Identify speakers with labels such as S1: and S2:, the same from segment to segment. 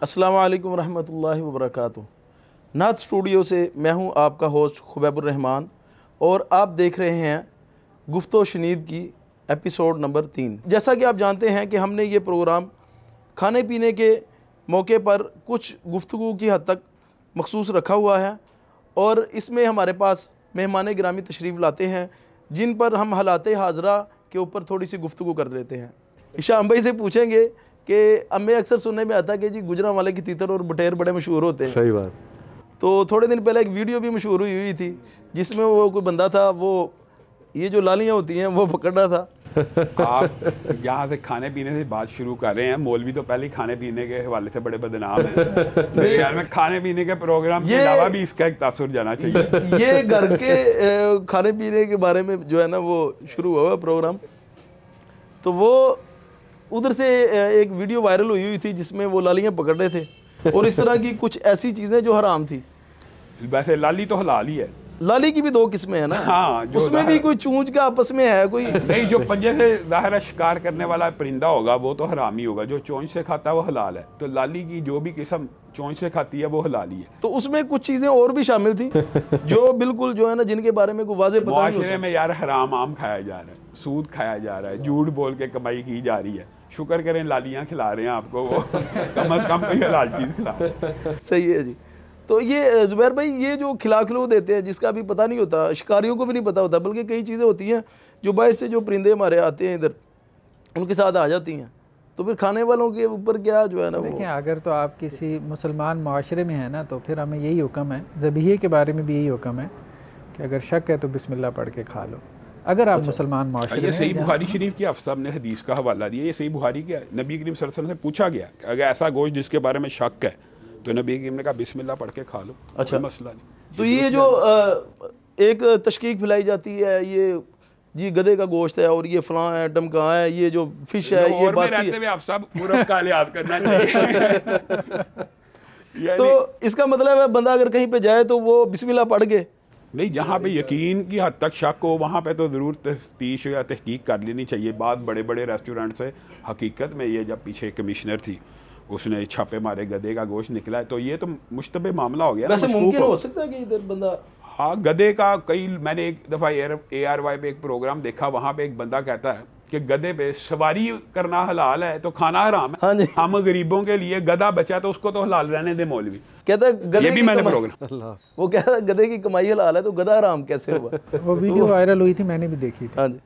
S1: अस्सलामु अलैकुम रहमतुल्लाहि व बरकातुहू। नात स्टूडियो से मैं हूं आपका होस्ट खुबैबुर रहमान और आप देख रहे हैं गुफ्तो शनीद की एपिसोड नंबर 3। जैसा कि आप जानते हैं कि हमने ये प्रोग्राम खाने पीने के मौके पर कुछ गुफ्तगू की हद तक मखसूस रखा हुआ है और इसमें हमारे पास मेहमान गिरामी तशरीफ़ लाते हैं जिन पर हम हालात हाजरा के ऊपर थोड़ी सी गुफ्तगू कर लेते हैं। हिशाम भाई से पूछेंगे कि हमें अक्सर सुनने में आता है कि जी गुजरांवाले की तीतर और बटेर बड़े मशहूर होते हैं।
S2: सही बात।
S1: तो थोड़े दिन पहले एक वीडियो भी मशहूर हुई थी जिसमें वो कोई बंदा था, वो ये जो लालियाँ होती हैं वो पकड़ रहा था।
S3: आप यहाँ से खाने पीने से बात शुरू कर रहे हैं। मौलवी तो पहले ही खाने पीने के हवाले से बड़े बदनाम हैं। मेरे ख्याल में खाने पीने के प्रोग्राम के अलावा भी इसका एक तासुर जाना चाहिए।
S1: ये घर के खाने पीने के बारे में जो है ना वो शुरू हुआ प्रोग्राम, तो वो उधर से एक वीडियो वायरल हुई थी जिसमें वो लालियाँ पकड़ रहे थे और इस तरह की कुछ ऐसी चीज़ें जो हराम थी।
S3: वैसे लाली तो हलाल ही है।
S1: लाली की भी दो किस्में हैं ना।
S3: हाँ,
S1: उसमें भी कोई चूंच का आपस में है कोई
S3: नहीं। जो पंजे से ज़ाहिर शिकार करने वाला परिंदा होगा वो तो हराम ही होगा, जो चोंच से खाता है वो हलाल है। तो लाली की जो भी किस्म चोंच से खाती है वो हलाल ही है।
S1: तो उसमें कुछ चीज़ें और भी शामिल थी जो बिल्कुल जो है ना जिनके बारे में कोई वाज़ेह पता नहीं।
S3: मुआशरे में यार हराम आम खाया जा रहा है, सूद खाया जा रहा है, झूठ बोल के कमाई की जा रही है। शुक्र करें लालियाँ खिला रहे हैं आपको, वो कम अज़ कम कोई हलाल चीज़ खिला रहे हैं।
S1: सही है जी। तो ये ज़ुबैर भाई ये जो खिलो देते हैं जिसका अभी पता नहीं होता, शिकारियों को भी नहीं पता होता, बल्कि कई चीज़ें होती हैं जो बाहर से जो परिंदे हमारे आते हैं इधर उनके साथ आ जाती हैं, तो फिर खाने वालों के ऊपर क्या जो है ना
S4: देखिए, अगर तो आप किसी मुसलमान माशरे में हैं ना तो फिर हमें यही हुक्म है, ज़बीहे के बारे में भी यही हुक्म है कि अगर शक है तो बिस्मिल्लाह पढ़ के खा लो। अगर आप मुसलमान माशरे में,
S3: ये सही बुखारी शरीफ की अफसाब ने हदीस का हवाला दिया, ये सही बुखारी का नबी करीम सल्लल्लाहु अलैहि वसल्लम से पूछा गया कि अगर ऐसा गोश्त जिसके बारे में शक है तो नबी करीम ने कहा बिस्मिल्लाह पढ़ के खा लो।
S1: अच्छा,
S3: मसला नहीं।
S1: तो ये जो एक तशकीक फैलाई जाती है ये जी गधे का गोश्त है और ये फलां है डमका है, ये जो फिश है ये बासी है,
S3: आप सब पूरा काल याद करना चाहिए।
S1: तो इसका मतलब है बंदा अगर कहीं पे जाए तो वो बिस्मिल्लाह पढ़ के
S3: नहीं, जहाँ पे यकीन की हद तक शक हो वहाँ पे तो ज़रूर तफ्तीश या तहकीक कर लेनी चाहिए। बात बड़े बड़े रेस्टोरेंट से हकीकत में ये जब पीछे कमिश्नर थी उसने छापे मारे गधे का गोश्त निकला है, तो ये तो मुश्तबे मामला हो गया।
S1: वैसे मुमकिन हो सकता है कि इधर बंदा,
S3: हाँ, गधे का कई, मैंने एक दफ़ा ARY पे एक प्रोग्राम देखा, वहाँ पे एक बंदा कहता है कि गधे पे सवारी करना हलाल है तो खाना हराम है।
S1: हाँ जी।
S3: हम गरीबों के लिए गधा बचा तो उसको तो हलाल रहने दे मौलवी।
S1: कहता है गधे
S3: ये भी मैंने प्रोग्राम,
S1: वो कहता है गधे की कमाई हलाल है तो गधा हराम कैसे हुआ।
S4: वो वीडियो वायरल हुई थी, मैंने भी देखी थी।
S1: हाँ जी।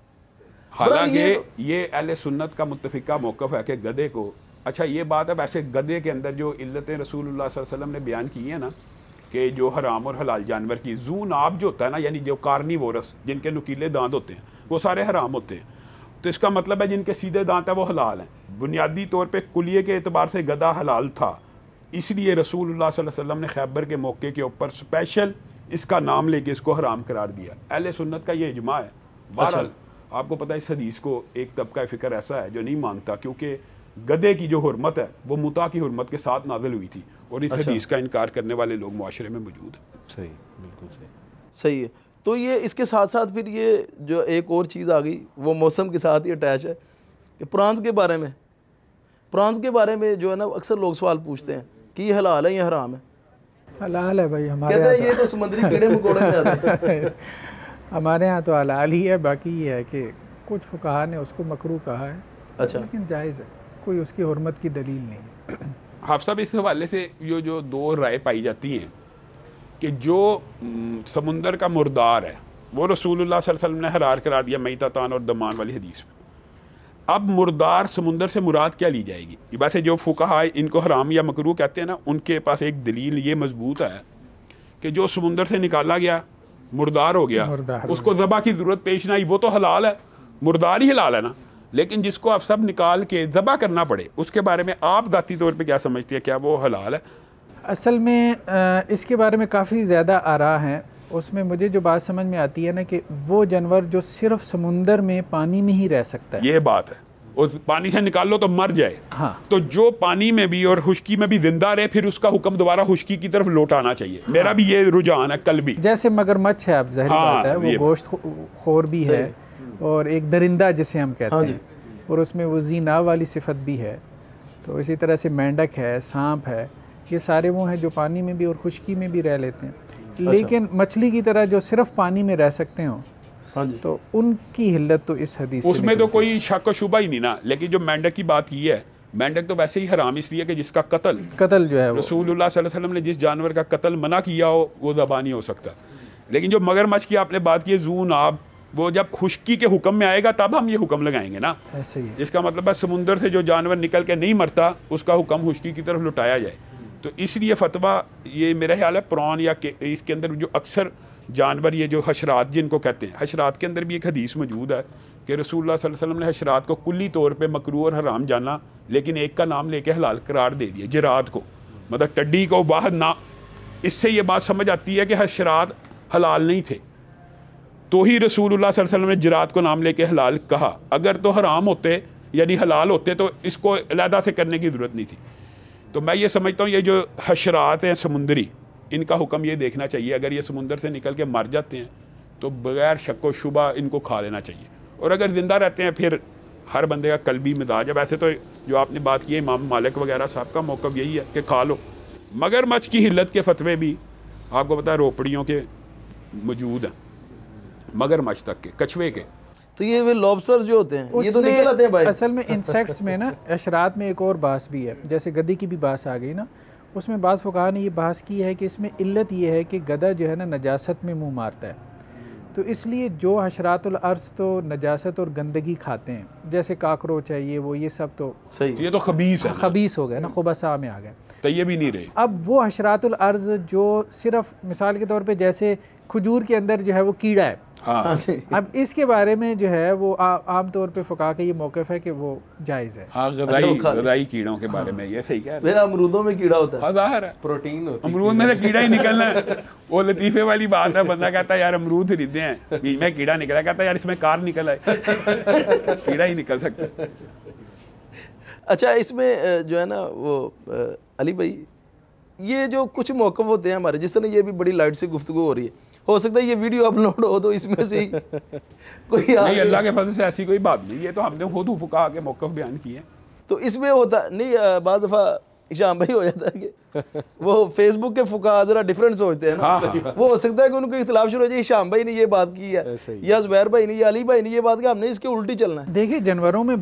S3: हालांकि ये अहले सुन्नत का मुत्तफिका मौक़िफ़ है कि गधे को, अच्छा ये बात है वैसे गधे के अंदर जो इल्लतें रसूलुल्लाह सल्लल्लाहु अलैहि वसल्लम ने बयान की है ना कि जो हराम और हलाल जानवर की जू नाब जो होता है ना, यानी जो कार्निवोरस जिनके नुकीले दांत होते हैं वो सारे हराम होते हैं। तो इसका मतलब है जिनके सीधे दांत है वो हलाल हैं। बुनियादी तौर पे कुलिये के एतबार से गधा हलाल था, इसलिए रसूलुल्लाह सल्लल्लाहु अलैहि वसल्लम ने खैबर के मौके के ऊपर स्पेशल इसका नाम लेके इसको हराम करार दिया। अहले सुन्नत का ये इजमा है। बहरहाल आपको पता है इस हदीस को एक तबका फ़िक्र ऐसा है जो नहीं मानता, क्योंकि गधे की जो हुर्मत है वो मुता की हुर्मत के साथ नाज़िल हुई थी और इस हदीस का इनकार करने वाले लोग मुआशरे में मौजूद हैं।
S2: सही, बिल्कुल सही।
S1: सही है। तो ये इसके साथ साथ फिर ये जो एक और चीज़ आ गई वो मौसम के साथ ही अटैच है कि प्रॉन्स के बारे में, प्रॉन्स के बारे में जो है ना अक्सर लोग सवाल पूछते हैं कि ये हलाल है या हराम है।
S4: हलाल है भाई, हमारे
S1: कहते हैं ये तो समुद्री कीड़े मकोड़े में आते हैं।
S4: हमारे यहाँ तो हलाल ही है। बाकी ये है कि कुछ फुकाहा ने उसको मकरूह कहा है।
S1: अच्छा,
S4: लेकिन जायज़ है, कोई उसकी हुर्मत की दलील नहीं है।
S3: हाफ़ साहब, इस हवाले से जो दो राय पाई जाती हैं कि जो समुंदर का मुर्दार है वो रसूलुल्लाह सल्लल्लाहु अलैहि वसल्लम ने हरार करार दिया मैतातान और दमान वाली हदीस में। अब मुर्दार समुंदर से मुराद क्या ली जाएगी? वैसे जो फुकाहा इनको हराम या मकरूह कहते हैं ना, उनके पास एक दलील ये मजबूत है कि जो समुंदर से निकाला गया मुर्दार हो गया, उसको ज़बा की ज़रूरत पेश नहीं, वो तो हलाल है, मुर्दार ही हलाल है ना। लेकिन जिसको आप सब निकाल के ज़बा करना पड़े उसके बारे में आप ज़ाती तौर पे क्या समझती है, क्या वो हलाल है?
S4: असल में इसके बारे में काफ़ी ज़्यादा आरा हैं। उसमें मुझे जो बात समझ में आती है ना कि वो जानवर जो सिर्फ समुंदर में पानी में ही रह सकता है,
S3: ये बात है, उस पानी से निकाल लो तो मर जाए।
S4: हाँ,
S3: तो जो पानी में भी और खुश्की में भी जिंदा रहे फिर उसका हुक्म दोबारा खुश्की की तरफ लौटाना चाहिए। हाँ, मेरा भी ये रुझान है कल भी।
S4: जैसे मगरमच्छ है, अब ज़ाहिर बात है वो गोश्त खोर भी है और एक दरिंदा जिसे हम कहते हैं और उसमें वो जीना वाली सिफत भी है। तो इसी तरह से मेंढक है, सांप है, ये सारे वो हैं जो पानी में भी और खुश्की में भी रह लेते हैं। लेकिन मछली की तरह जो सिर्फ पानी में रह सकते हो,
S1: हाँ जी,
S4: तो उनकी हिल्लत तो इस हदीस से
S3: उसमें तो कोई शक व शुबा ही नहीं ना। लेकिन जो मेंढक की बात की है, मेंढक तो वैसे ही हराम इसलिए कि जिसका कत्ल
S4: जो है वो
S3: रसूलुल्लाह सल्लल्लाहु अलैहि वसल्लम ने जिस जानवर का कत्ल मना किया हो वो ज़बा नहीं हो सकता। लेकिन जो मगरमच्छ की आपने बात की है, जू नाब, वो जब खुश्की के हुक्म में आएगा तब हम ये हुक्म लगाएंगे ना।
S4: ऐसे ही
S3: जिसका मतलब है समुंदर से जो जानवर निकल के नहीं मरता उसका हुक्म खुश्की की तरफ लुटाया जाए। तो इसलिए फतवा ये मेरा ख्याल है प्रॉन या इसके अंदर जो अक्सर जानवर ये जो हशरात जिनको कहते हैं, हशरात के अंदर भी एक हदीस मौजूद है कि रसूलुल्लाह सल्लल्लाहु अलैहि वसल्लम ने हशरात को कुल्ली तौर पे मकरूह और हराम जाना, लेकिन एक का नाम लेके हलाल करार दे दिया, जराद को, मतलब टड्डी को वाहद ना। इससे ये बात समझ आती है कि हशरात हलाल नहीं थे, तो ही रसूलुल्लाह सल्लल्लाहु अलैहि वसल्लम ने जराद को नाम लेके हलाल कहा। अगर तो हराम होते यानी हलाल होते तो इसको अलहदा से करने की ज़रूरत नहीं थी। तो मैं ये समझता हूँ ये जो हशरात हैं समुंदरी, इनका हुक्म ये देखना चाहिए, अगर ये समुंदर से निकल के मर जाते हैं तो बगैर शक व शुबा इनको खा लेना चाहिए। और अगर ज़िंदा रहते हैं फिर हर बंदे का कल्बी मिजाज है। वैसे तो जो आपने बात की है इमाम मालिक वगैरह साहब का मौक़िफ़ यही है कि खा लो। मगरमच्छ की हिल्लत के फतवे भी आपको पता है रोपड़ियों के मौजूद हैं, मगरमच्छ तक के, कछुए के।
S1: तो ये वे लॉबस्टर जो होते हैं ये तो निकल आते हैं भाई।
S4: असल में इंसेक्ट्स में ना अशरात में एक और बास भी है, जैसे गधी की भी बास आ गई ना, उसमें बाज़ फुक़हा ने ये बास की है कि इसमें इल्लत ये है कि गधा जो है ना नजासत में मुंह मारता है, तो इसलिए जो हशरातुल अर्ज़ तो नजासत और गंदगी खाते हैं, जैसे काकरोच है ये सब तो
S1: सही,
S3: ये तो खबीस है,
S4: खबीस हो गए ना, खुबसा में आ गए,
S3: तो ये भी नहीं रहे।
S4: अब वो हशरातुल अर्ज़ जो सिर्फ मिसाल के तौर पे जैसे खजूर के अंदर जो है वो कीड़ा है,
S3: हाँ।
S4: अब इसके बारे में जो है वो आम तौर पे फुक़हा का ये मौक़िफ़ है कि वो जायज़ है।
S3: हाँ, गदाई कीड़ों के बारे में ये सही कह रहे हैं।
S1: मेरा अमरूदों में कीड़ा होता है,
S3: ज़ाहिर है
S2: प्रोटीन होती है,
S3: अमरूद में से कीड़ा ही निकलना है। वो लतीफ़े वाली बात है, बंदा कहता है यार अमरूद खरीदे हैं, बीच में कीड़ा निकला, कहता है यार इसमें कार निकल आए। कीड़ा ही निकल सकता है।
S1: अच्छा, इसमें जो है ना वो अली भाई, ये जो कुछ मौक़िफ़ होते हैं हमारे, जिस तरह ये भी बड़ी लाइट से गुफ्तगू हो रही है, हो सकता है ये वीडियो अपलोड हो तो इसमें से कोई
S3: नहीं, अल्लाह के फजल से ऐसी कोई बात नहीं, ये तो हमने खुद फुक़हा के मौक़िफ़ बयान किए हैं।
S1: तो इसमें होता नहीं, बाज़ दफ़ा शाम भाई हो जाता है कि वो फेसबुक के फुक़हा ज़रा डिफरेंट सोचते हैं ना।
S3: हाँ।
S1: वो हो सकता है कि उनको इख्तिलाफ शुरू हो जाए, शाम भाई ने ये बात की है या ज़ुबैर भाई ने या अली भाई ने ये बात की, हमने इसके उल्टी चलना है। देखिए
S4: जानवरों में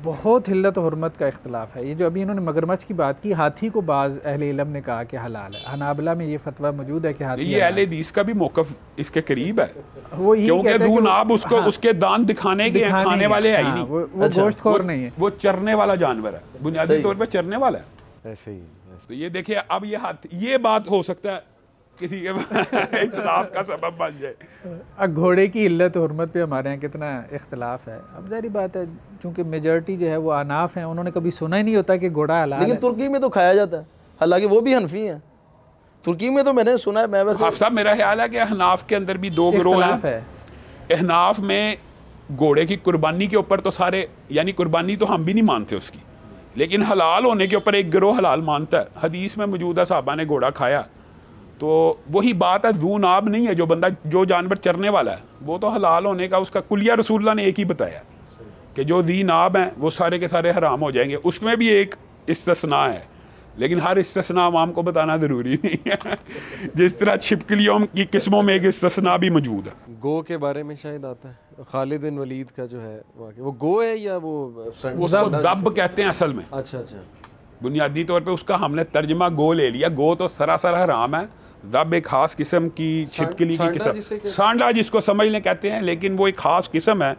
S4: बहुत हिल्लत और हुर्मत का इख्तिलाफ है। ये जो अभी इन्होंने मगरमच्छ की बात की, हाथी को बाज़ अहले इल्म ने कहा कि हलाल है, हनाबला में ये फतवा मौजूद है कि हाथी,
S3: ये अहले हदीस का भी मौक़िफ़ इसके करीब है,
S4: वो
S3: क्योंकि ज़ूनाब उसको उसके दांत दिखाने के खाने वाले है ही नहीं,
S4: वो गोश्तखोर नहीं है,
S3: वो चरने वाला जानवर है, बुनियादी तौर पर चरने वाला है।
S2: ऐसे ही।
S3: तो ये देखिए, अब ये ये बात हो सकता है किसी के इख्तिलाफ का सबब बन जाए।
S4: अब घोड़े की इल्लत हुर्मत पे हमारे यहाँ कितना इख्तिलाफ है। अब जारी बात है, चूँकि मेजॉरिटी जो है वो अनाफ हैं, उन्होंने कभी सुना ही नहीं होता कि घोड़ा हलाल है।
S1: लेकिन तुर्की में तो खाया जाता है, हालांकि वो भी हनफी हैं। तुर्की में तो मैंने सुना है, मैं वैसे
S3: साहब मेरा ख्याल है कि अहनाफ के अंदर भी दो गिरोह हैं। अहनाफ में घोड़े की कुर्बानी के ऊपर तो सारे, यानी कुर्बानी तो हम भी नहीं मानते उसकी, लेकिन हलाल होने के ऊपर एक गिरोह हलाल मानता है। हदीस में मौजूद है साहबा ने घोड़ा खाया, तो वही बात है, ज़ूनाब नहीं है, जो बंदा जो जानवर चरने वाला है वो तो हलाल होने का उसका कुलिया रसूलुल्लाह ने एक ही बताया कि जो ज़ी नाब हैं वो सारे के सारे हराम हो जाएंगे। उसमें भी एक इस्तिस्ना है, लेकिन हर इस्तिस्ना आवाम को बताना ज़रूरी नहीं है। जिस तरह छिपकलियों की किस्मों में एक इस्तिस्ना भी मौजूद है।
S2: गो के बारे में शायद आता है, खालिद बिन वलीद का जो है वो गो है या वो
S3: उसको दब कहते हैं असल में।
S2: अच्छा,
S3: बुनियादी तौर पे उसका हमने तर्जमा गो ले लिया। गो तो सरासर हराम है, दब एक खास किस्म की छिपकली की किस्म, सांडा जिसको समझ लें कहते हैं, लेकिन वो एक खास किस्म है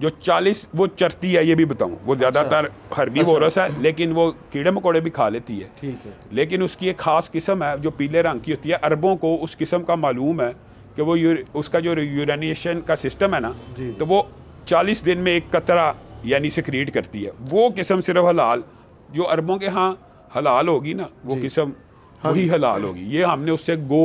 S3: जो 40 वो चरती है, ये भी बताऊं, वो ज़्यादातर हरबी वोरस है, लेकिन वो कीड़े मकोड़े भी खा लेती है।
S2: ठीक है।
S3: लेकिन उसकी एक ख़ास किस्म है जो पीले रंग की होती है। अरबों को उस किस्म का मालूम है कि वो उसका जो यूरेनिएशन का सिस्टम है ना, तो वो 40 दिन में एक कतरा यानी सिक्रीट करती है। वो किस्म सिर्फ हलाल, जो अरबों के यहाँ हलाल होगी ना, वो किस्म वही हलाल होगी। ये हमने उससे गो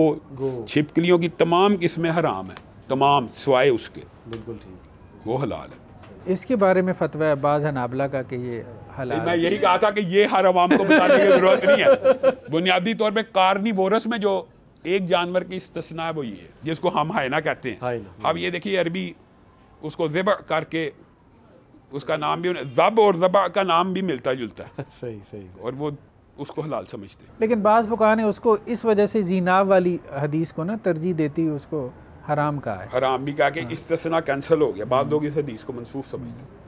S3: छिपकलियों की तमाम किस्में हराम है, तमाम सिवाय उसके,
S2: बिल्कुल ठीक,
S3: वो हलाल है।
S4: इसके बारे में फतवा है बाज़ हनाबला का कि ये हलाल।
S3: मैं यही कहा था कि ये हर अवाम को बताने की जरूरत नहीं है। बुनियादी तौर पे कार्निवोरस में जो एक जानवर की इस्तिस्ना है वो ये है, जिसको हम हायना कहते हैं। अब ये देखिए, अरबी उसको ज़िबह करके उसका नाम भी ज़ब और ज़बा का नाम भी मिलता जुलता है
S2: सही सही।
S3: और वो उसको हलाल समझते हैं।
S4: लेकिन बाज़ फुक़हा ने उसको इस वजह से ज़ीनाब वाली हदीस को ना तरजीह देती उसको हराम कहा है।
S3: हराम भी कहा कि इस्तिस्ना कैंसिल हो गया, बाद लोग इस हदीस को मनसूख समझते हैं।